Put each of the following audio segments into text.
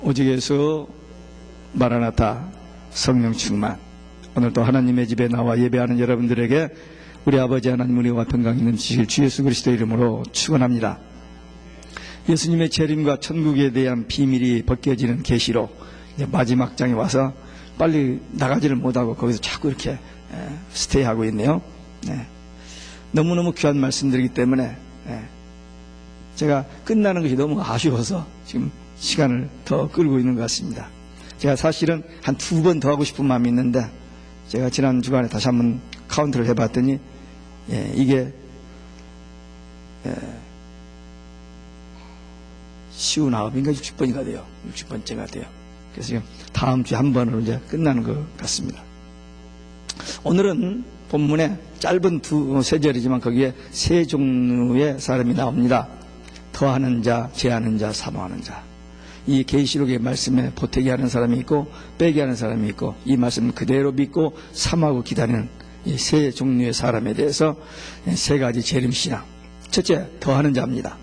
오직에서 마라나타 성령 충만. 오늘도 하나님의 집에 나와 예배하는 여러분들에게 우리 아버지 하나님 은혜와 평강 있는 지실 주 예수 그리스도 이름으로 축원합니다. 예수님의 재림과 천국에 대한 비밀이 벗겨지는 계시록 이제 마지막 장에 와서 빨리 나가지를 못하고 거기서 자꾸 이렇게 스테이하고 있네요. 너무너무 귀한 말씀드리기 때문에 제가 끝나는 것이 너무 아쉬워서 지금 시간을 더 끌고 있는 것 같습니다. 제가 사실은 한 2번 더 하고 싶은 마음이 있는데 제가 지난 주간에 다시 한번 카운트를 해봤더니 이게 59인가 60번이가 돼요. 60번째가 돼요. 그래서 지금 다음 주에 한 번으로 이제 끝나는 것 같습니다. 오늘은 본문에 짧은 세 절이지만 거기에 세 종류의 사람이 나옵니다. 더하는 자, 제하는 자, 사모하는 자. 이 계시록의 말씀에 보태게 하는 사람이 있고 빼게 하는 사람이 있고 이 말씀을 그대로 믿고 삼하고 기다리는 이 세 종류의 사람에 대해서 세 가지 재림신앙. 첫째, 더하는 자입니다.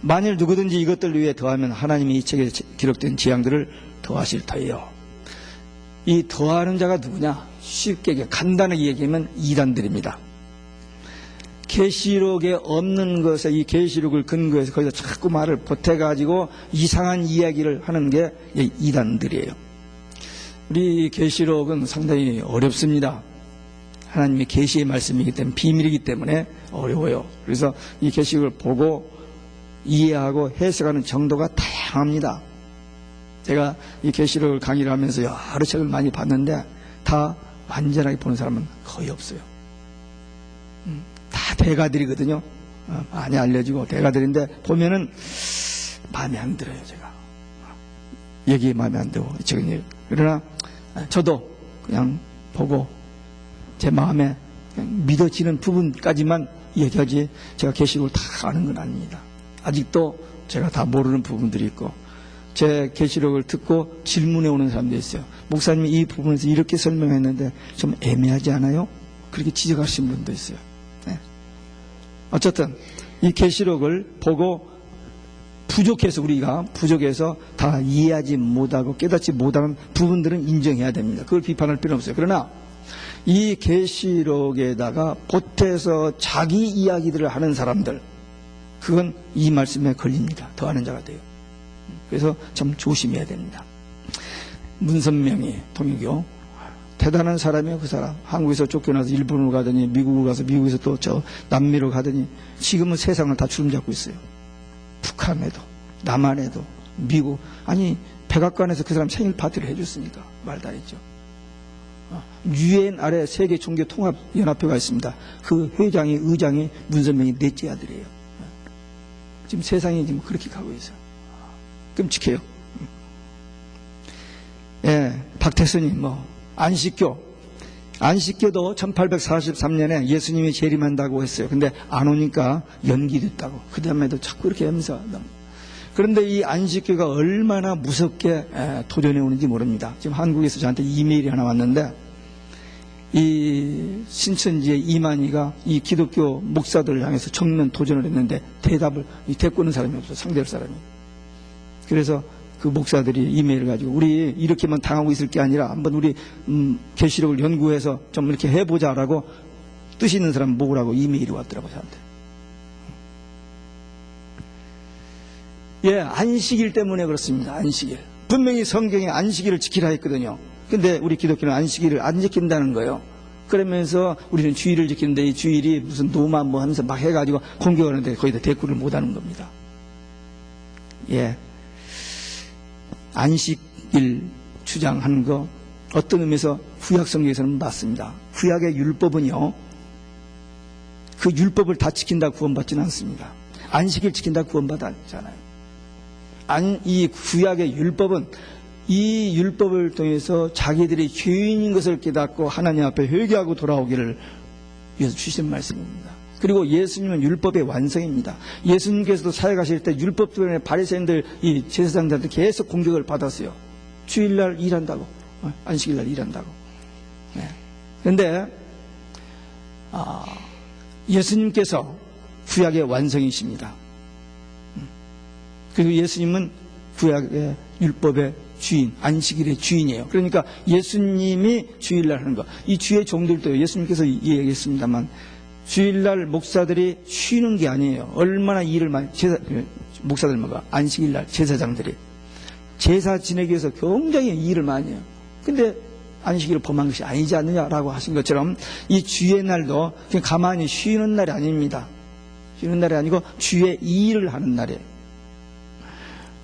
만일 누구든지 이것들 위해 더하면 하나님이 이 책에 기록된 재앙들을 더하실 터예요. 이 더하는 자가 누구냐? 쉽게 간단하게 얘기하면 이단들입니다. 계시록에 없는 것에 이 계시록을 근거해서 거기서 자꾸 말을 보태가지고 이상한 이야기를 하는 게 이단들이에요. 우리 계시록은 상당히 어렵습니다. 하나님의 계시의 말씀이기 때문에 비밀이기 때문에 어려워요. 그래서 이 계시록을 보고 이해하고 해석하는 정도가 다양합니다. 제가 이 계시록을 강의를 하면서 여러 책을 많이 봤는데 다 완전하게 보는 사람은 거의 없어요. 다 대가들이거든요. 많이 알려지고 대가들인데 보면은 마음에 안 들어요. 제가 얘기 마음에 안 들고 그러나 저도 그냥 보고 제 마음에 그냥 믿어지는 부분까지만 얘기하지 제가 계시록을 다 아는 건 아닙니다. 아직도 제가 다 모르는 부분들이 있고 제 계시록을 듣고 질문해 오는 사람도 있어요. 목사님이 이 부분에서 이렇게 설명했는데 좀 애매하지 않아요? 그렇게 지적하신 분도 있어요. 어쨌든 이 계시록을 보고 우리가 부족해서 다 이해하지 못하고 깨닫지 못하는 부분들은 인정해야 됩니다. 그걸 비판할 필요는 없어요. 그러나 이 계시록에다가 보태서 자기 이야기들을 하는 사람들, 그건 이 말씀에 걸립니다. 더하는 자가 돼요. 그래서 참 조심해야 됩니다. 문선명이 통일교 대단한 사람이에요. 그 사람 한국에서 쫓겨나서 일본으로 가더니 미국으로 가서 미국에서 또 저 남미로 가더니 지금은 세상을 다 주름잡고 있어요. 북한에도 남한에도 미국 아니 백악관에서 그 사람 생일 파티를 해줬으니까 말 다 했죠. 유엔 아래 세계 종교 통합 연합회가 있습니다. 그 의장이 문선명이 넷째 아들이에요. 지금 세상이 지금 그렇게 가고 있어요. 끔찍해요. 박태선이 안식교도 1843년에 예수님이 재림한다고 했어요. 근데 안 오니까 연기됐다고. 그 다음에도 자꾸 이렇게 하면서. 그런데 이 안식교가 얼마나 무섭게 도전해 오는지 모릅니다. 지금 한국에서 저한테 이메일이 하나 왔는데 이 신천지의 이만희가 이 기독교 목사들을 향해서 정면 도전을 했는데 대꾸는 사람이 없어. 상대할 사람이. 그래서 그 목사들이 이메일을 가지고 우리 이렇게만 당하고 있을 게 아니라 한번 우리 계시록을 연구해서 좀 이렇게 해보자라고 뜻 있는 사람 모으라고 이메일이 왔더라고요. 저한테. 안식일 때문에 그렇습니다. 안식일. 분명히 성경에 안식일을 지키라 했거든요. 근데 우리 기독교는 안식일을 안 지킨다는 거예요. 그러면서 우리는 주일을 지키는데 이 주일이 무슨 노마 하면서 막 해가지고 공격하는데 거기다 대꾸를 못하는 겁니다. 안식일 주장하는 거 어떤 의미에서 구약 성경에서는 맞습니다. 구약의 율법은요, 그 율법을 다 지킨다 구원받지는 않습니다. 안식일 지킨다 구원받았잖아요. 이 구약의 율법은 이 율법을 통해서 자기들이 죄인인 것을 깨닫고 하나님 앞에 회개하고 돌아오기를 위해서 주신 말씀입니다. 그리고 예수님은 율법의 완성입니다. 예수님께서도 사역하실 때 율법 때문에 바리새인들, 이 제사장들한테 계속 공격을 받았어요. 주일날 일한다고, 안식일날 일한다고. 그런데 예수님께서 구약의 완성이십니다. 그리고 예수님은 구약의 율법의 주인, 안식일의 주인이에요. 그러니까 예수님이 주일날 하는 거. 이 주의 종들도 예수님께서 얘기했습니다만 주일날 목사들이 쉬는 게 아니에요. 얼마나 일을 많이, 목사들마다 안식일날 제사장들이 제사 지내기 위해서 굉장히 일을 많이 해요. 근데 안식일을 범한 것이 아니지 않느냐라고 하신 것처럼 이 주의 날도 그냥 가만히 쉬는 날이 아닙니다. 쉬는 날이 아니고 주의 일을 하는 날이에요.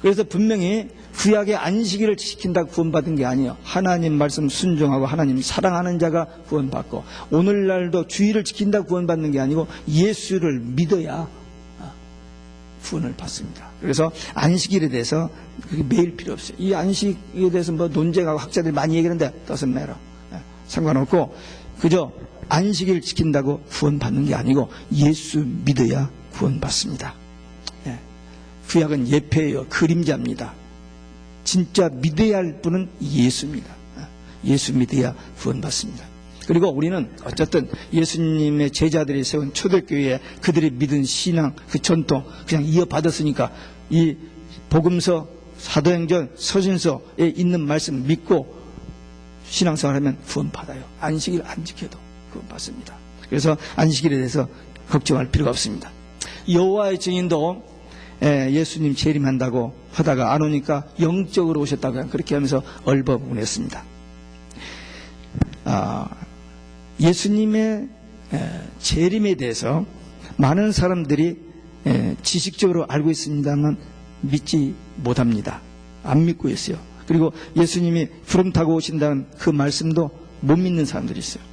그래서 분명히 구약의 안식일을 지킨다고 구원받은 게 아니에요. 하나님 말씀 순종하고 하나님 사랑하는 자가 구원받고, 오늘날도 주일을 지킨다고 구원받는 게 아니고 예수를 믿어야 구원을 받습니다. 그래서 안식일에 대해서 그게 매일 필요 없어요. 이 안식에 대해서 뭐 논쟁하고 학자들이 많이 얘기하는데 doesn't matter. 상관없고 그저 안식일 지킨다고 구원받는 게 아니고 예수 믿어야 구원받습니다. 구약은 예표예요. 그림자입니다. 진짜 믿어야 할 분은 예수입니다. 예수 믿어야 구원받습니다. 그리고 우리는 어쨌든 예수님의 제자들이 세운 초대교회에 그들이 믿은 신앙, 그 전통 그냥 이어받았으니까 이 복음서, 사도행전, 서신서에 있는 말씀 믿고 신앙생활하면 구원받아요. 안식일 안 지켜도 구원받습니다. 그래서 안식일에 대해서 걱정할 필요가 없습니다. 여호와의 증인도 예수님 재림한다고 하다가 안 오니까 영적으로 오셨다고 그렇게 하면서 얼버무렸습니다. 예수님의 재림에 대해서 많은 사람들이 지식적으로 알고 있습니다만 믿지 못합니다. 안 믿고 있어요. 그리고 예수님이 구름 타고 오신다는 그 말씀도 못 믿는 사람들이 있어요.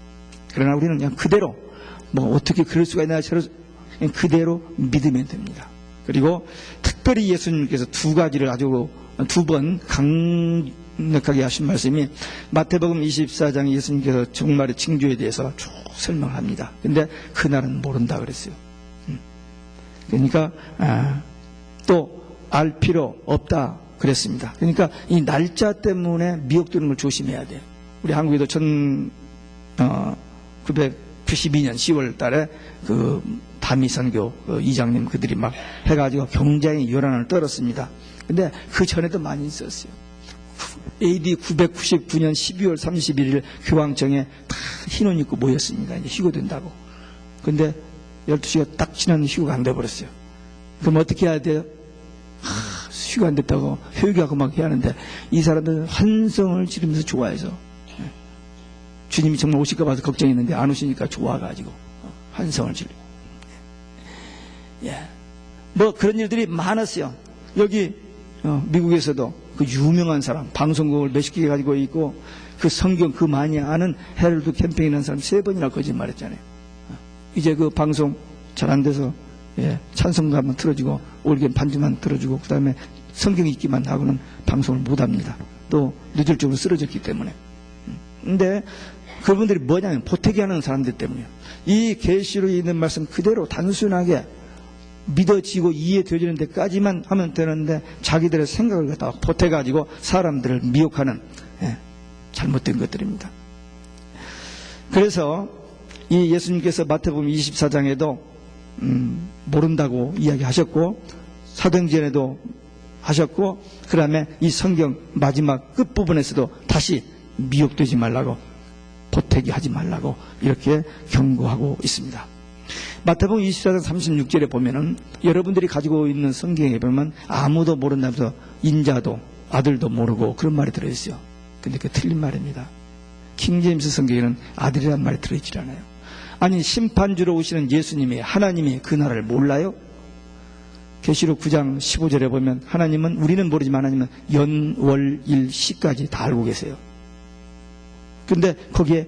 그러나 우리는 그냥 그대로 뭐 어떻게 그럴 수가 있나 그냥 그대로 믿으면 됩니다. 그리고 특별히 예수님께서 두 가지를 아주 두 번 강력하게 하신 말씀이 마태복음 24장 예수님께서 종말의 징조에 대해서 쭉 설명을 합니다. 근데 그날은 모른다 그랬어요. 그러니까 또 알 필요 없다 그랬습니다. 그러니까 이 날짜 때문에 미혹되는 걸 조심해야 돼요. 우리 한국에도 1992년 10월 달에 그 다미선교 이장님 그들이 막 해가지고 굉장히 요란을 떨었습니다. 근데 그 전에도 많이 있었어요. AD 999년 12월 31일 교황청에 다 흰옷 입고 모였습니다. 이제 휴거된다고. 근데 12시가 딱 지났는데 휴거가 안 돼버렸어요. 그럼 어떻게 해야 돼요? 휴가 안 됐다고 회개하고 막 해야 하는데 이 사람들은 환성을 지르면서 좋아해서 주님이 정말 오실까 봐서 걱정했는데 안 오시니까 좋아가지고 환성을 지르고 뭐 그런 일들이 많았어요. 여기 미국에서도 그 유명한 사람 방송국을 몇십 개 가지고 있고 그 성경 그 많이 아는 헤럴드 캠페인이라는 사람 3번이나 거짓말했잖아요. 이제 그 방송 잘 안 돼서 찬송가 한번 틀어주고 올겐 반주만 틀어주고 그 다음에 성경 읽기만 하고는 방송을 못합니다. 또 누절적으로 쓰러졌기 때문에. 근데 그분들이 뭐냐면 보태기하는 사람들 때문이에요. 이 계시로 있는 말씀 그대로 단순하게 믿어지고 이해되어지는 데까지만 하면 되는데 자기들의 생각을 갖다가 보태가지고 사람들을 미혹하는 잘못된 것들입니다. 그래서 이 예수님께서 마태복음 24장에도 모른다고 이야기하셨고 사도행전에도 하셨고 그 다음에 이 성경 마지막 끝부분에서도 다시 미혹되지 말라고 보태기 하지 말라고 이렇게 경고하고 있습니다. 마태복음 24장 36절에 보면은 여러분들이 가지고 있는 성경에 보면 아무도 모른다면서 인자도 아들도 모르고 그런 말이 들어있어요. 근데 그게 틀린 말입니다. 킹제임스 성경에는 아들이란 말이 들어있지 않아요. 아니 심판주로 오시는 예수님이 하나님이 그 나라를 몰라요? 계시록 9장 15절에 보면 하나님은 우리는 모르지만 하나님은 연월일시까지 다 알고 계세요. 근데 거기에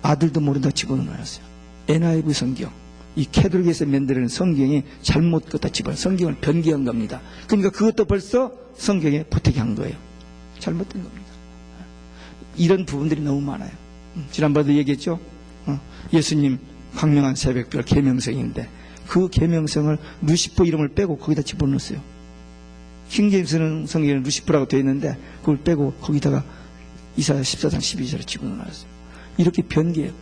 아들도 모른다 집어넣어놨어요. NIV 성경 이 캐톨릭에서 만드는 성경이 잘못 갖다 집어넣어 성경을 변개한 겁니다. 그러니까 그것도 벌써 성경에 보태기한 거예요. 잘못된 겁니다. 이런 부분들이 너무 많아요. 지난번에도 얘기했죠. 예수님 광명한 새벽별 계명성인데 그 계명성을 루시퍼 이름을 빼고 거기다 집어넣었어요. 킹제임스 성경에는 루시퍼라고 되어 있는데 그걸 빼고 거기다가 이사야 14장 12절에 집어넣었어요. 이렇게 변개해요.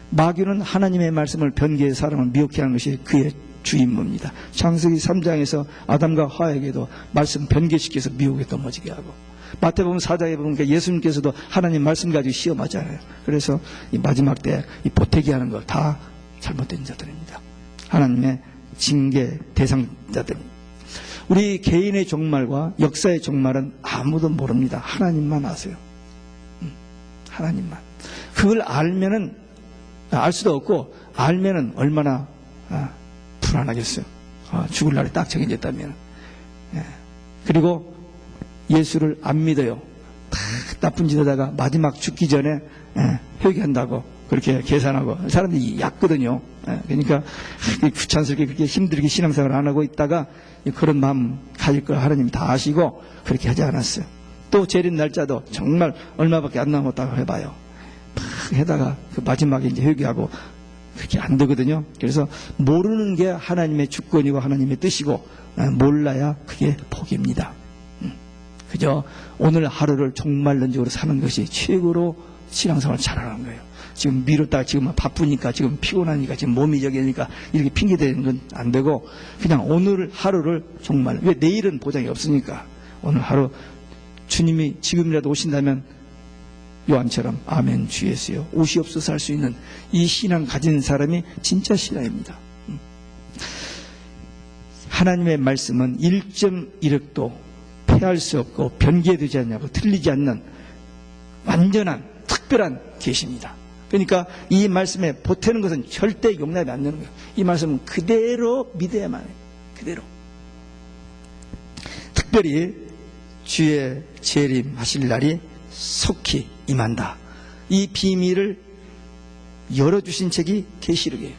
마귀는 하나님의 말씀을 변개해 사람을 미혹해 하는 것이 그의 주임무입니다. 창세기 3장에서 아담과 하와에게도 말씀 변개시켜서 미혹에 넘어지게 하고, 마태복음 4장에 보면 예수님께서도 하나님 말씀 가지고 시험하잖아요. 그래서 이 마지막 때 이 보태기 하는 거 다 잘못된 자들입니다. 하나님의 징계 대상자들입니다. 우리 개인의 종말과 역사의 종말은 아무도 모릅니다. 하나님만 아세요. 하나님만. 그걸 알면은, 알 수도 없고, 알면은 얼마나 불안하겠어요. 죽을 날이 딱 정해졌다면. 그리고 예수를 안 믿어요. 나쁜 짓 하다가 마지막 죽기 전에 회개한다고 그렇게 계산하고, 사람들이 얕거든요. 그러니까 귀찮스럽게 그렇게 힘들게 신앙생활을 안 하고 있다가 그런 마음 가질 걸 하나님이 다 아시고 그렇게 하지 않았어요. 또 재림 날짜도 정말 얼마밖에 안 남았다고 해봐요. 막 해다가 그 마지막에 이제 회개하고 그렇게 안 되거든요. 그래서 모르는 게 하나님의 주권이고 하나님의 뜻이고, 몰라야 그게 복입니다. 그저 오늘 하루를 종말론적으로 사는 것이 최고로 신앙생활 잘하는 거예요. 지금 미뤘다가 지금 바쁘니까, 지금 피곤하니까, 지금 몸이 저기니까 이렇게 핑계대는 건 안 되고, 그냥 오늘 하루를 정말, 왜 내일은 보장이 없으니까 오늘 하루 주님이 지금이라도 오신다면 요한처럼 아멘 주 예수여 오시옵소서 할 수 있는 이 신앙 가진 사람이 진짜 신앙입니다. 하나님의 말씀은 1.1억도 패할 수 없고 변개되지 않냐고 틀리지 않는 완전한 특별한 계시입니다. 그러니까 이 말씀에 보태는 것은 절대 용납이 안 되는 거예요. 이 말씀은 그대로 믿어야만 해요. 그대로. 특별히 주의 재림하실 날이 속히 임한다. 이 비밀을 열어주신 책이 계시록이에요.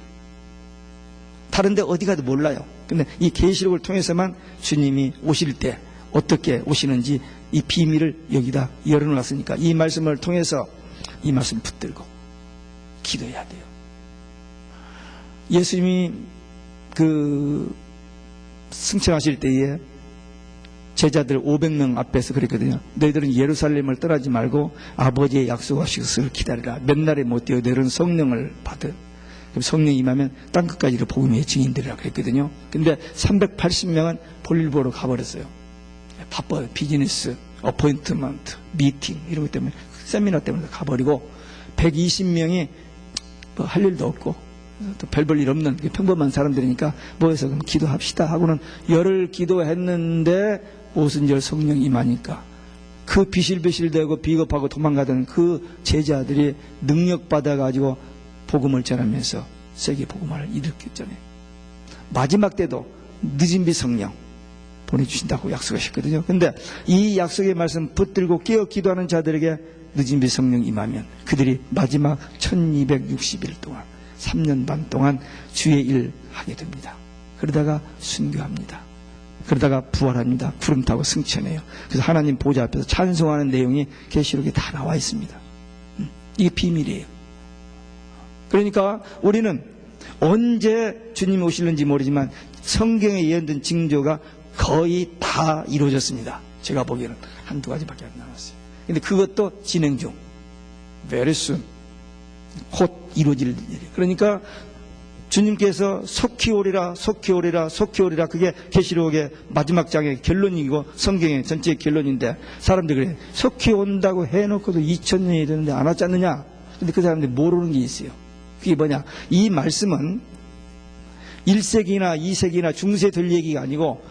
다른 데 어디 가도 몰라요. 근데 이 계시록을 통해서만 주님이 오실 때 어떻게 오시는지 이 비밀을 여기다 열어놨으니까 이 말씀을 통해서 이 말씀 붙들고 기도해야 돼요. 예수님이 승천하실 때에 제자들 500명 앞에서 그랬거든요. 너희들은 예루살렘을 떠나지 말고 아버지의 약속하신 것을 기다리라. 몇 날에 못 되어 너희들은 성령을 받은. 그럼 성령이 임하면 땅끝까지로 복음의 증인들이라 그랬거든요. 근데 380명은 볼일 보러 가버렸어요. 바빠요. 비즈니스, 어포인트먼트, 미팅 이런 것 때문에, 세미나 때문에 가버리고, 120명이 뭐 할 일도 없고 또 별 볼 일 없는 평범한 사람들이니까 모여서 그럼 기도합시다 하고는 열흘 기도했는데 오순절 성령 임하니까 그 비실비실대고 비겁하고 도망가던 그 제자들이 능력 받아가지고 복음을 전하면서 세계 복음화를 일으켰잖아요. 마지막 때도 늦은 비 성령 보내주신다고 약속하셨거든요. 근데 이 약속의 말씀 붙들고 깨어 기도하는 자들에게 늦은 비 성령 임하면 그들이 마지막 1260일 동안 3년 반 동안 주의 일 하게 됩니다. 그러다가 순교합니다. 그러다가 부활합니다. 구름 타고 승천해요. 그래서 하나님 보좌 앞에서 찬송하는 내용이 계시록에 다 나와 있습니다. 이게 비밀이에요. 그러니까 우리는 언제 주님이 오실는지 모르지만 성경에 예언된 징조가 거의 다 이루어졌습니다. 제가 보기에는 한두 가지밖에 안 남았어요. 근데 그것도 진행 중. very soon. 곧 이루어질 일이에요. 그러니까 주님께서 속히 오리라, 속히 오리라, 속히 오리라. 그게 계시록의 마지막 장의 결론이고 성경의 전체의 결론인데, 사람들이 그래. 속히 온다고 해놓고도 2000년이 되는데 안 왔지 않느냐? 근데 그 사람들이 모르는 게 있어요. 그게 뭐냐? 이 말씀은 1세기나 2세기나 중세 될 얘기가 아니고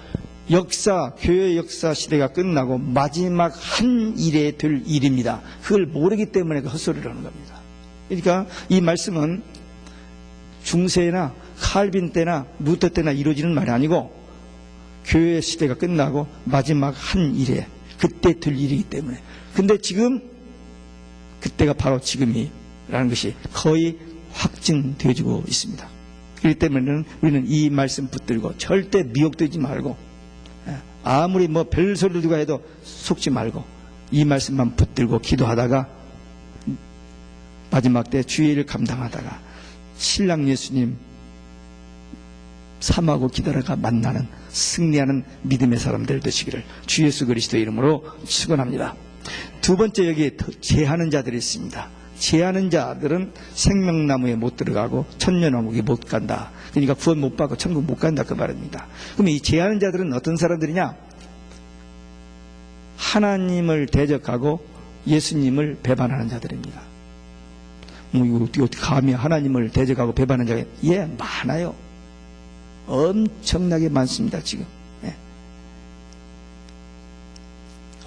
역사, 교회 역사 시대가 끝나고 마지막 한 일에 될 일입니다. 그걸 모르기 때문에 그 헛소리를 하는 겁니다. 그러니까 이 말씀은 중세나 칼빈 때나 루터 때나 이루어지는 말이 아니고 교회 시대가 끝나고 마지막 한 일에 그때 될 일이기 때문에. 근데 지금 그때가 바로 지금이라는 것이 거의 확증되어지고 있습니다. 그렇기 때문에 우리는 이 말씀 붙들고 절대 미혹되지 말고, 아무리 뭐 별소리 누가 해도 속지 말고 이 말씀만 붙들고 기도하다가 마지막 때 주의 일을 감당하다가 신랑 예수님 삼하고 기다려가 만나는 승리하는 믿음의 사람들 되시기를 주 예수 그리스도의 이름으로 축원합니다. 두 번째, 여기에 제하는 자들이 있습니다. 제하는 자들은 생명나무에 못 들어가고 천년왕국에 못 간다. 그러니까 구원 못 받고 천국 못 간다 그 말입니다. 그럼 이 제하는 자들은 어떤 사람들이냐? 하나님을 대적하고 예수님을 배반하는 자들입니다. 이거 어떻게 감히 하나님을 대적하고 배반하는 자가 많아요. 엄청나게 많습니다. 지금.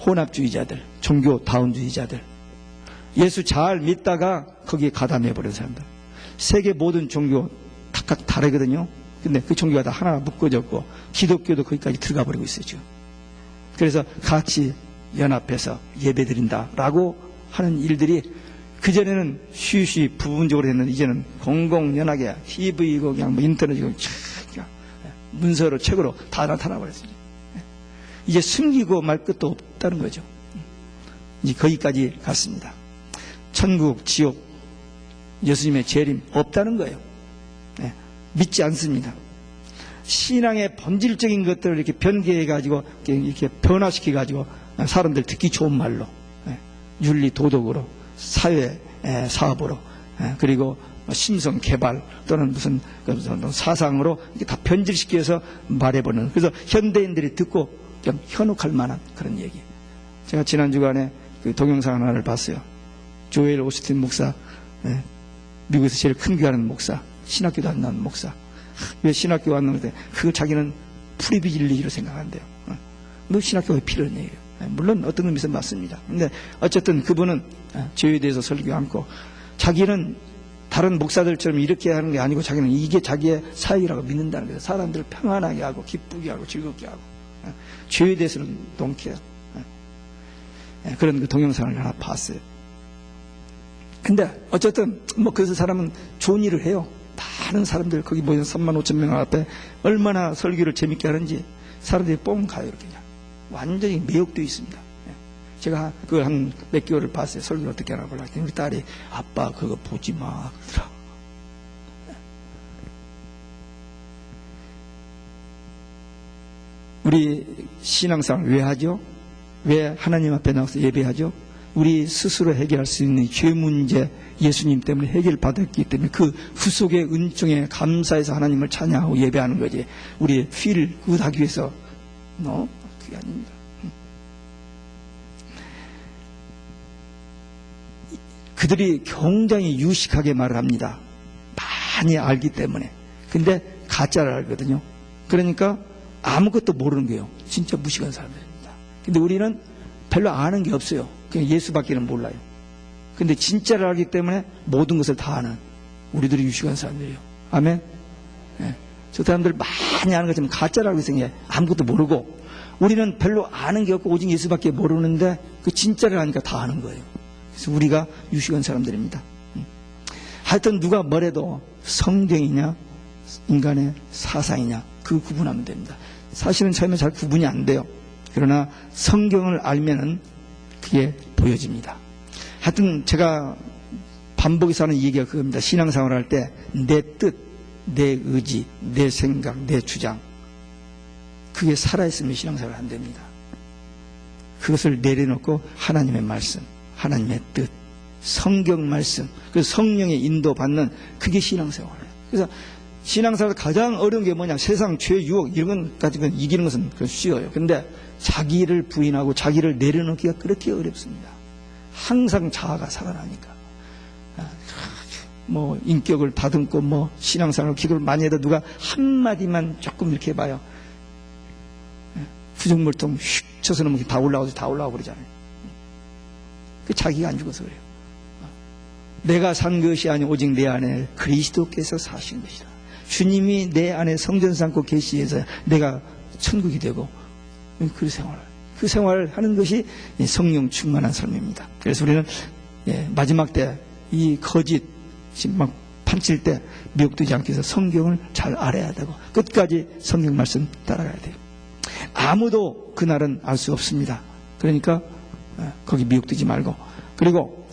혼합주의자들, 종교다운주의자들, 예수 잘 믿다가 거기에 가담해버린 사람들. 세계 모든 종교 각각 다르거든요. 근데 그 종교가 다 하나 묶어졌고 기독교도 거기까지 들어가 버리고 있어요 지금. 그래서 같이 연합해서 예배드린다라고 하는 일들이 그전에는 쉬쉬 부분적으로 했는데 이제는 공공연하게 TV고 그냥 뭐 인터넷이고 문서로 책으로 다 나타나버렸습니다. 이제 숨기고 말 것도 없다는 거죠. 이제 거기까지 갔습니다. 천국, 지옥, 예수님의 재림 없다는 거예요. 믿지 않습니다. 신앙의 본질적인 것들을 이렇게 변개해가지고 이렇게 변화시켜가지고 사람들 듣기 좋은 말로 윤리 도덕으로 사회 사업으로 그리고 심성 개발 또는 무슨 사상으로 이렇게 다 변질시켜서 말해보는, 그래서 현대인들이 듣고 좀 현혹할 만한 그런 얘기. 제가 지난 주간에 그 동영상 하나를 봤어요. 조엘 오스틴 목사, 미국에서 제일 큰 교회하는 목사, 신학교도 안 나온 목사. 왜 신학교 왔는데 그걸 자기는 프리비릴리지로 생각한대요. 너 신학교가 필요한 얘기예요. 물론 어떤 의미에서 맞습니다. 근데 어쨌든 그분은 죄에 대해서 설교 않고 자기는 다른 목사들처럼 이렇게 하는 게 아니고 자기는 이게 자기의 사역이라고 믿는다는 거예요. 사람들을 평안하게 하고 기쁘게 하고 즐겁게 하고 죄에 대해서는 동케요. 그런 그 동영상을 하나 봤어요. 근데 어쨌든 뭐 그래서 사람은 좋은 일을 해요. 많은 사람들 거기 모인 35,000명 앞에 얼마나 설교를 재밌게 하는지 사람들이 뻥 가요. 이렇게 그냥 완전히 매혹되어 있습니다. 제가 그걸 한 몇 개월을 봤어요. 설교를 어떻게 하나 보려고 했더니 우리 딸이 아빠 그거 보지 마 그러더라고. 우리 신앙생활 왜 하죠? 왜 하나님 앞에 나와서 예배하죠? 우리 스스로 해결할 수 있는 죄 문제 예수님 때문에 해결받았기 때문에 그 구속의 은총에 감사해서 하나님을 찬양하고 예배하는 거지. 우리 feel good 하기 위해서 그게 아닙니다. 그들이 굉장히 유식하게 말을 합니다. 많이 알기 때문에. 근데 가짜를 알거든요. 그러니까 아무것도 모르는 거예요. 진짜 무식한 사람들입니다. 근데 우리는 별로 아는 게 없어요. 그냥 예수밖에는 몰라요. 근데 진짜를 알기 때문에 모든 것을 다 아는 우리들이 유식한 사람들이에요. 아멘? 저 사람들 많이 아는 것처럼 가짜를 알고 있으니 아무것도 모르고, 우리는 별로 아는 게 없고 오직 예수밖에 모르는데 그 진짜를 아니까 다 아는 거예요. 그래서 우리가 유식한 사람들입니다. 하여튼 누가 뭐래도 성경이냐 인간의 사상이냐 그 구분하면 됩니다. 사실은 처음에 잘 구분이 안 돼요. 그러나 성경을 알면은 그게 보여집니다. 하여튼 제가 반복해서 하는 얘기가 그겁니다. 신앙생활을 할 때 내 뜻, 내 의지, 내 생각, 내 주장, 그게 살아있으면 신앙생활을 안 됩니다. 그것을 내려놓고 하나님의 말씀, 하나님의 뜻, 성경 말씀, 그 성령의 인도받는 그게 신앙생활이에요. 그래서 신앙생활에서 가장 어려운 게 뭐냐? 세상 죄, 유혹 이런 건 가지고 이기는 것은 쉬워요. 근데 자기를 부인하고 자기를 내려놓기가 그렇게 어렵습니다. 항상 자아가 살아나니까. 뭐 인격을 다듬고 뭐 신앙생활 기도를 많이 해도 누가 한마디만 조금 이렇게 해봐요. 부정물통 휙 쳐서 놓으면 다 올라와 버리잖아요. 그 자기가 안 죽어서 그래요. 내가 산 것이 아니 오직 내 안에 그리스도께서 사신 것이다. 주님이 내 안에 성전 삼고 계시해서 내가 천국이 되고 그 생활을 하는 것이 성령 충만한 삶입니다. 그래서 우리는 마지막 때 이 거짓 막 판칠 때 미혹되지 않기 위해서 성경을 잘 알아야 되고 끝까지 성경 말씀 따라가야 돼요. 아무도 그날은 알 수 없습니다. 그러니까 거기 미혹되지 말고, 그리고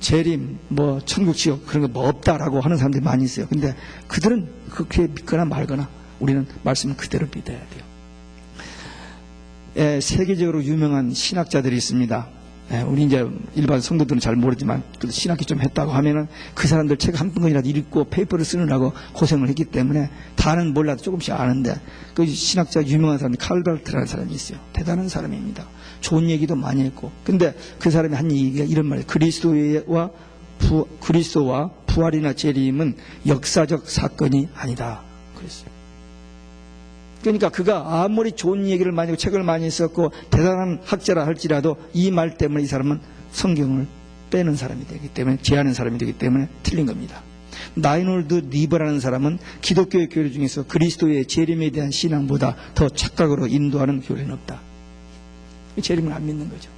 재림, 뭐 천국 지옥 그런 거 뭐 없다라고 하는 사람들이 많이 있어요. 근데 그들은 그렇게 믿거나 말거나 우리는 말씀을 그대로 믿어야 돼요. 세계적으로 유명한 신학자들이 있습니다. 우리 이제 일반 성도들은 잘 모르지만 그래도 신학교 좀 했다고 하면은 그 사람들 책 한 권이라도 읽고 페이퍼를 쓰느라고 고생을 했기 때문에 다는 몰라도 조금씩 아는데 그 신학자 유명한 사람이 칼 발트라는 사람이 있어요. 대단한 사람입니다. 좋은 얘기도 많이 했고. 근데 그 사람이 한 얘기가 이런 말이에요. 그리스도와 부활이나 재림은 역사적 사건이 아니다. 그랬어요. 그러니까 그가 아무리 좋은 얘기를 많이 하고 책을 많이 썼고 대단한 학자라 할지라도 이 말 때문에 이 사람은 성경을 빼는 사람이 되기 때문에 제하는 사람이 되기 때문에 틀린 겁니다. 나이놀드 리버라는 사람은 기독교의 교리 중에서 그리스도의 재림에 대한 신앙보다 더 착각으로 인도하는 교리는 없다. 재림을 안 믿는 거죠.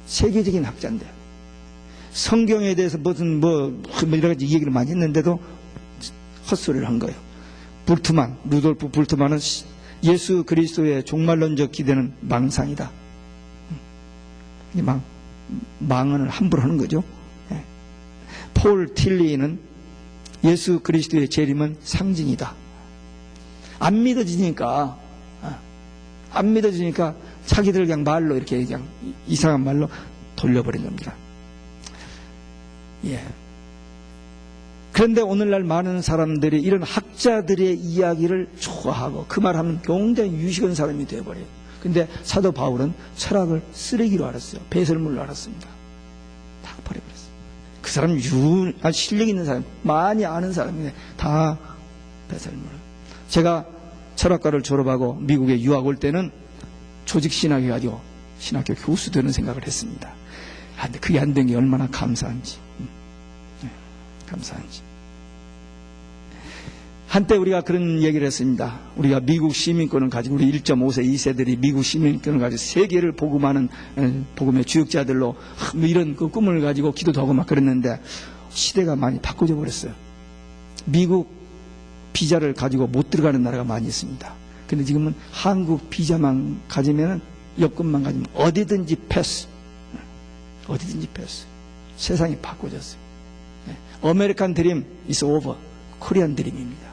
세계적인 학자인데 성경에 대해서 무슨 여러 가지 얘기를 많이 했는데도 헛소리를 한 거예요. 루돌프 불트만은 예수 그리스도의 종말론적 기대는 망상이다. 망언을 함부로 하는 거죠. 폴 틸리는 예수 그리스도의 재림은 상징이다. 안 믿어지니까 자기들 그냥 말로 이렇게 그냥 이상한 말로 돌려버린 겁니다. 그런데 오늘날 많은 사람들이 이런 학자들의 이야기를 좋아하고 그 말하면 굉장히 유식한 사람이 되어버려요. 근데 사도 바울은 철학을 쓰레기로 알았어요. 배설물로 알았습니다. 다 버려버렸어요. 그 사람 실력 있는 사람, 많이 아는 사람인데 다 배설물. 제가 철학과를 졸업하고 미국에 유학 올 때는 조직신학이 가지고 신학교 교수 되는 생각을 했습니다. 근데 그게 안 된 게 얼마나 감사한지. 감사한지. 한때 우리가 그런 얘기를 했습니다. 우리가 미국 시민권을 가지고 우리 1.5세 2세들이 미국 시민권을 가지고 세계를 복음하는 복음의 주역자들로 이런 그 꿈을 가지고 기도도 하고 막 그랬는데 시대가 많이 바꿔져 버렸어요. 미국 비자를 가지고 못 들어가는 나라가 많이 있습니다. 근데 지금은 한국 비자만 가지면 여권만 가지면 어디든지 패스. 어디든지 패스. 세상이 바꿔졌어요. 아메리칸 드림 is over. 코리안 드림입니다.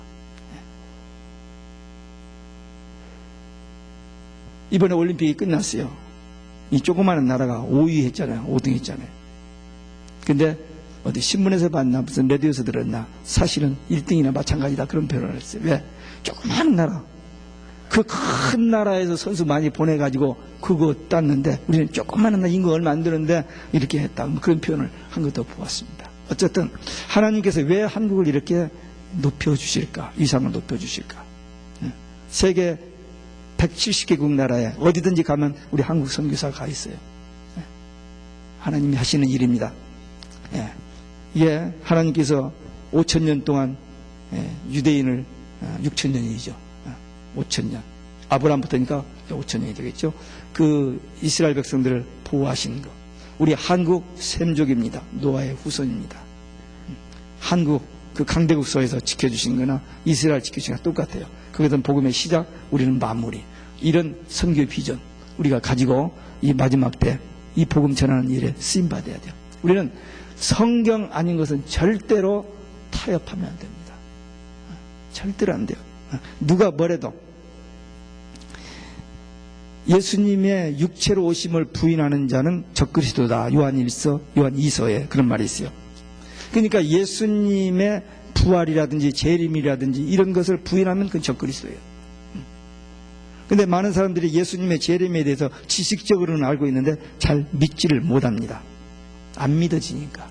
이번에 올림픽이 끝났어요. 이 조그마한 나라가 5위 했잖아요. 5등 했잖아요. 근데 어디 신문에서 봤나 무슨 라디오에서 들었나 사실은 1등이나 마찬가지다 그런 표현을 했어요. 왜? 조그마한 나라. 그 큰 나라에서 선수 많이 보내가지고 그거 땄는데 우리는 조그마한 나라 인구 얼마 안 되는데 이렇게 했다. 그런 표현을 한 것도 보았습니다. 어쨌든 하나님께서 왜 한국을 이렇게 높여주실까? 위상을 높여주실까? 세계 170개국 나라에 어디든지 가면 우리 한국 선교사가 가 있어요. 하나님이 하시는 일입니다. 하나님께서 5,000년 동안 유대인을 6,000년이죠. 5,000년. 아브라함부터니까 5,000년이 되겠죠. 그 이스라엘 백성들을 보호하신 것. 우리 한국 샘족입니다. 노아의 후손입니다. 한국 그 강대국서에서 지켜주신 거나 이스라엘 지켜주신 거나 똑같아요. 그것은 복음의 시작, 우리는 마무리. 이런 선교 비전 우리가 가지고 이 마지막 때 이 복음 전하는 일에 쓰임받아야 돼요. 우리는 성경 아닌 것은 절대로 타협하면 안 됩니다. 절대로 안 돼요. 누가 뭐래도 예수님의 육체로 오심을 부인하는 자는 적그리스도다. 요한 1서, 요한 2서에 그런 말이 있어요. 그러니까 예수님의 부활이라든지 재림이라든지 이런 것을 부인하면 그건 적그리스도예요. 근데 많은 사람들이 예수님의 재림에 대해서 지식적으로는 알고 있는데 잘 믿지를 못합니다. 안 믿어지니까.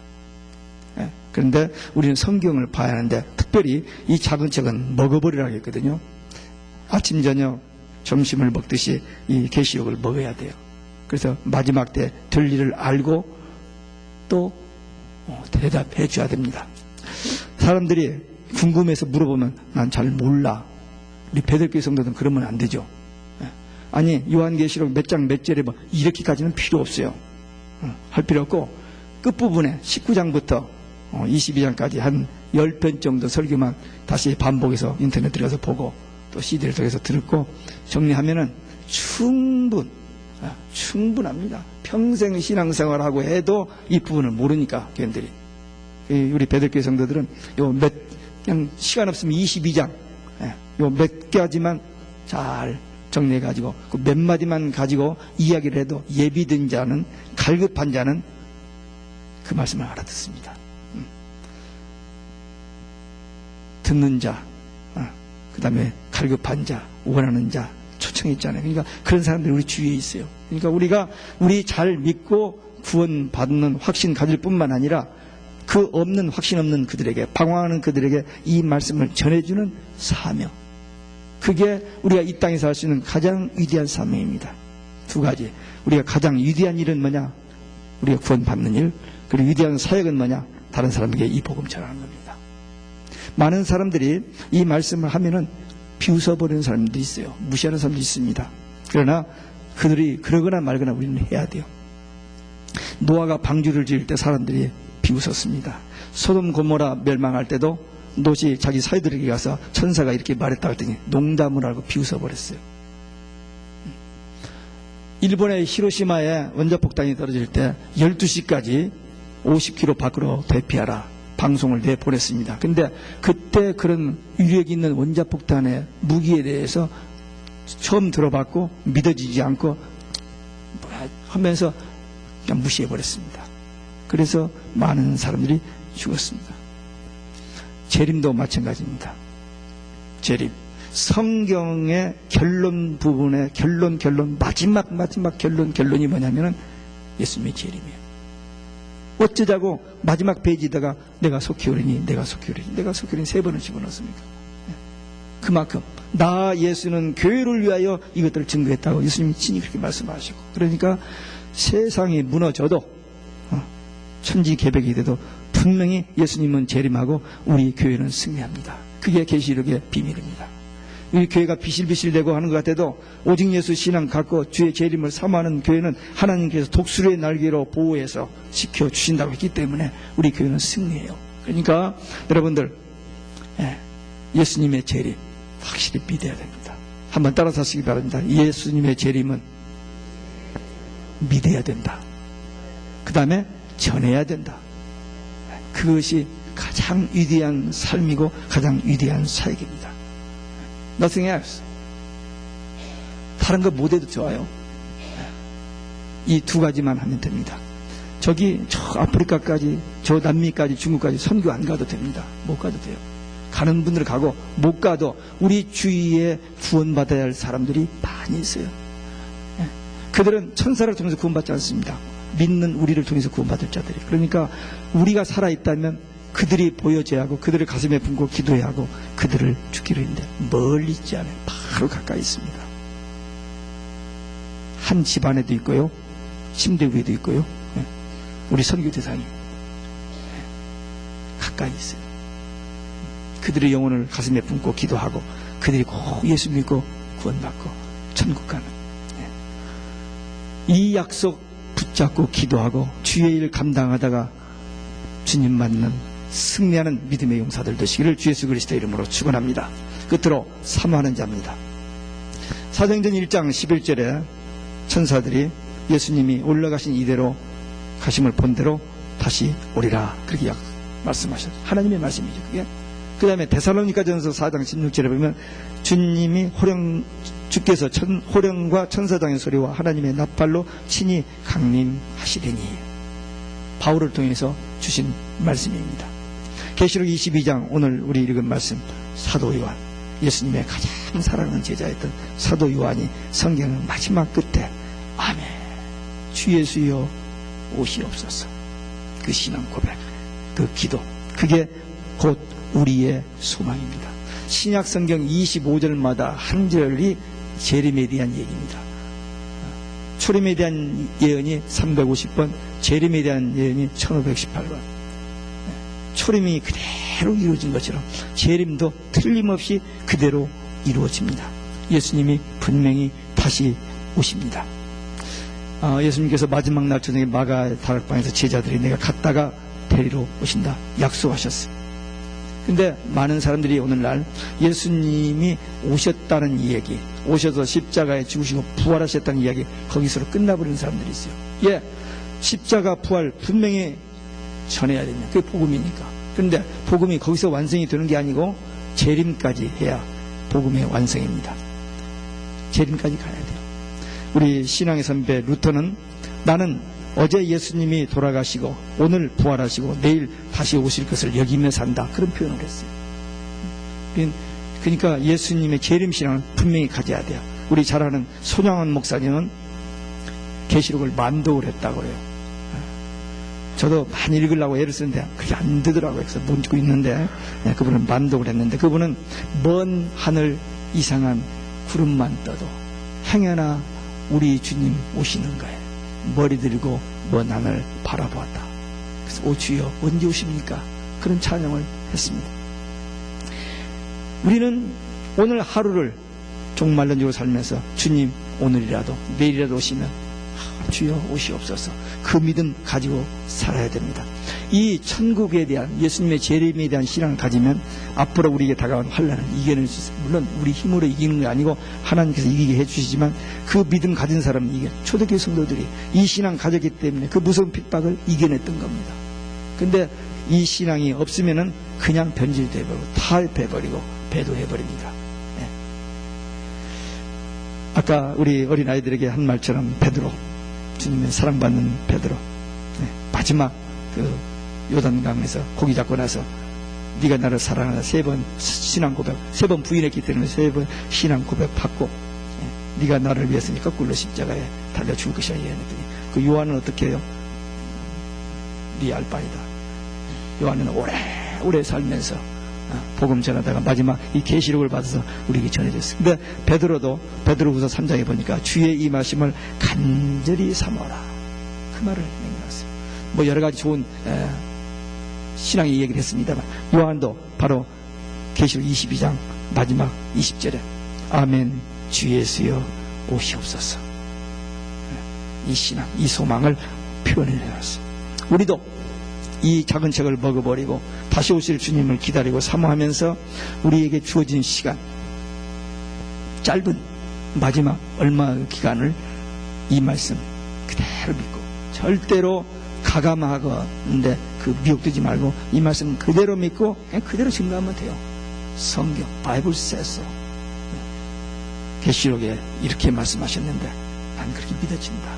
그런데 우리는 성경을 봐야 하는데 특별히 이 작은 책은 먹어버리라고 했거든요. 아침 저녁 점심을 먹듯이 이 계시록을 먹어야 돼요. 그래서 마지막 때 될 일을 알고 또 대답해 줘야 됩니다. 사람들이 궁금해서 물어보면 난 잘 몰라. 우리 베들교회 성도들은 그러면 안 되죠. 아니 요한계시록 몇 장 몇 절에 이렇게까지는 필요 없어요. 할 필요 없고 끝부분에 19장부터 22장까지 한 10편 정도 설교만 다시 반복해서 인터넷 들어가서 보고 또 CD를 통해서 듣고 정리하면은 충분합니다. 평생 신앙생활하고 해도 이 부분을 모르니까 교인들이 우리 베들교회 성도들은 그냥 시간 없으면 22장 요 몇 가지만 잘 정리해가지고 그 몇 마디만 가지고 이야기를 해도 예비된 자는 갈급한 자는 그 말씀을 알아듣습니다. 듣는 자, 그 다음에 갈급한 자, 원하는 자 초청했잖아요. 그러니까 그런 사람들이 우리 주위에 있어요. 그러니까 우리 잘 믿고 구원받는 확신 가질 뿐만 아니라 그 없는 확신 없는 그들에게, 방황하는 그들에게 이 말씀을 전해주는 사명, 그게 우리가 이 땅에서 할 수 있는 가장 위대한 사명입니다. 두 가지. 우리가 가장 위대한 일은 뭐냐? 우리가 구원받는 일. 그리고 위대한 사역은 뭐냐? 다른 사람에게 이 복음 전하는 겁니다. 많은 사람들이 이 말씀을 하면은 비웃어버리는 사람들이 있어요. 무시하는 사람들이 있습니다. 그러나 그들이 그러거나 말거나 우리는 해야 돼요. 노아가 방주를 지을 때 사람들이 비웃었습니다. 소돔 고모라 멸망할 때도 롯이 자기 사위들에게 가서 천사가 이렇게 말했다고 했더니 농담을 하고 비웃어버렸어요. 일본의 히로시마에 원자폭탄이 떨어질 때 12시까지 50km 밖으로 대피하라 방송을 내보냈습니다. 근데 그때 그런 위력 있는 원자폭탄의 무기에 대해서 처음 들어봤고 믿어지지 않고 하면서 그냥 무시해버렸습니다. 그래서 많은 사람들이 죽었습니다. 재림도 마찬가지입니다. 재림. 성경의 결론 부분의 결론 마지막 결론이 뭐냐면은 예수님의 재림이에요. 어쩌자고 마지막 페이지에다가 내가 속히 오리니 3번을 집어넣습니까? 그만큼 나 예수는 교회를 위하여 이것들을 증거했다고 예수님이 친히 그렇게 말씀하시고, 그러니까 세상이 무너져도 천지개벽이 돼도 분명히 예수님은 재림하고 우리 교회는 승리합니다. 그게 계시록의 비밀입니다. 우리 교회가 비실비실대고 하는 것 같아도 오직 예수 신앙 갖고 주의 재림을 사모하는 교회는 하나님께서 독수리의 날개로 보호해서 지켜주신다고 했기 때문에 우리 교회는 승리해요. 그러니까 여러분들 예수님의 재림 확실히 믿어야 됩니다. 한번 따라서 하시기 바랍니다. 예수님의 재림은 믿어야 된다. 그 다음에 전해야 된다. 그것이 가장 위대한 삶이고 가장 위대한 사역입니다. Nothing else. 다른 거 못해도 좋아요. 이 두 가지만 하면 됩니다. 저기 저 아프리카까지, 저 남미까지, 중국까지 선교 안 가도 됩니다. 못 가도 돼요. 가는 분들 가고 못 가도 우리 주위에 구원받아야 할 사람들이 많이 있어요. 그들은 천사를 통해서 구원받지 않습니다. 믿는 우리를 통해서 구원받을 자들이. 그러니까 우리가 살아있다면 그들이 보여져야 하고 그들을 가슴에 품고 기도해야 하고 그들을 죽기로 했는데 멀리 있지 않아요. 바로 가까이 있습니다. 한 집안에도 있고요, 침대 위에도 있고요. 우리 선교 대상이 가까이 있어요. 그들의 영혼을 가슴에 품고 기도하고 그들이 꼭 예수 믿고 구원받고 천국 가는 이 약속 붙잡고 기도하고 주의 일 감당하다가 주님 만난 승리하는 믿음의 용사들 되시기를 주 예수 그리스도의 이름으로 축원합니다. 끝으로 사모하는 자입니다. 사도행전 1장 11절에 천사들이 예수님이 올라가신 이대로 가심을 본 대로 다시 오리라 그렇게 말씀하셨어요. 하나님의 말씀이죠. 그게. 그 다음에 데살로니가전서 4장 16절에 보면 주님이 주께서 호령과 천사장의 소리와 하나님의 나팔로 친히 강림하시리니, 바울을 통해서 주신 말씀입니다. 계시록 22장 오늘 우리 읽은 말씀, 사도 요한, 예수님의 가장 사랑하는 제자였던 사도 요한이 성경의 마지막 끝에 아멘 주 예수여 오시옵소서, 그 신앙 고백, 그 기도, 그게 곧 우리의 소망입니다. 신약 성경 25절마다 한 절이 재림에 대한 얘기입니다. 초림에 대한 예언이 350번, 재림에 대한 예언이 1518번. 초림이 그대로 이루어진 것처럼 재림도 틀림없이 그대로 이루어집니다. 예수님이 분명히 다시 오십니다. 예수님께서 마지막 날 저녁에 마가 다락방에서 제자들이 내가 갔다가 데리러 오신다 약속하셨어요. 근데 많은 사람들이 오늘날 예수님이 오셨다는 이야기, 오셔서 십자가에 죽으시고 부활하셨다는 이야기, 거기서로 끝나버리는 사람들이 있어요. 예, 십자가 부활 분명히 전해야 됩니다. 그게 복음이니까. 그런데 복음이 거기서 완성이 되는 게 아니고 재림까지 해야 복음의 완성입니다. 재림까지 가야 돼요. 우리 신앙의 선배 루터는 나는 어제 예수님이 돌아가시고 오늘 부활하시고 내일 다시 오실 것을 여기며 산다. 그런 표현을 했어요. 그러니까 예수님의 재림신앙을 분명히 가져야 돼요. 우리 잘 아는 손양원 목사님은 계시록을 만독을 했다고 그래요. 저도 많이 읽으려고 애를 쓰는데 그게 안 되더라고요. 그래서 못 읽고 있는데 그분은 만독을 했는데 그분은 먼 하늘 이상한 구름만 떠도 행여나 우리 주님 오시는 거예요. 머리 들고 먼 하늘 바라보았다. 그래서 오 주여 언제 오십니까? 그런 찬양을 했습니다. 우리는 오늘 하루를 종말론적으로 살면서 주님 오늘이라도 내일이라도 오시면 주여 오시옵소서 그 믿음 가지고 살아야 됩니다. 이 천국에 대한 예수님의 재림에 대한 신앙을 가지면 앞으로 우리에게 다가온 환난을 이겨낼 수 있어요. 물론 우리 힘으로 이기는 게 아니고 하나님께서 이기게 해주시지만 그 믿음 가진 사람은 이게 초대교회 성도들이 이 신앙 가졌기 때문에 그 무서운 핍박을 이겨냈던 겁니다. 근데 이 신앙이 없으면은 그냥 변질돼 버리고 타협해버리고 배도해버립니다. 네. 아까 우리 어린아이들에게 한 말처럼 베드로, 주님의 사랑받는 베드로, 네. 마지막 그 요단강에서 고기 잡고 나서 네가 나를 사랑하라 3번 신앙 고백, 3번 부인했기 때문에 3번 신앙 고백 받고 네가 나를 위해서니 거꾸로 십자가에 달려 죽을 것이라 얘기했더니 그 요한은 어떻게 해요? 네 알바이다. 요한은 오래 살면서 복음 전하다가 마지막 이 계시록을 받아서 우리에게 전해졌어요. 근데 베드로도 베드로후서 3장에 보니까 주의 임하심을 간절히 삼아라. 그 말을 남겨놨어요. 뭐 여러 가지 좋은 신앙의 얘기를 했습니다만 요한도 바로 계시록 22장 마지막 20절에 아멘 주 예수여 오시옵소서. 이 신앙, 이 소망을 표현해놨어요. 우리도 이 작은 책을 먹어버리고 다시 오실 주님을 기다리고 사모하면서 우리에게 주어진 시간, 짧은 마지막 얼마의 기간을 이 말씀 그대로 믿고 절대로 가감하건데 그 미혹되지 말고 이 말씀 그대로 믿고 그냥 그대로 증거하면 돼요. 성경, 바이블 says so. 계시록에 이렇게 말씀하셨는데 난 그렇게 믿어진다.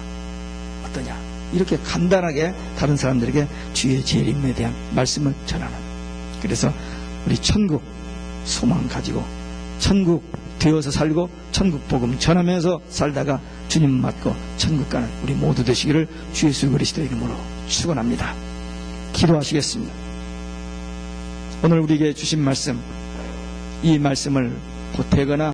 어떠냐? 이렇게 간단하게 다른 사람들에게 주의 재림에 대한 말씀을 전하는. 그래서 우리 천국 소망 가지고 천국 되어서 살고 천국 복음 전하면서 살다가 주님 맞고 천국 가는 우리 모두 되시기를 주 예수 그리스도 이름으로 축원합니다. 기도하시겠습니다. 오늘 우리에게 주신 말씀, 이 말씀을 보태거나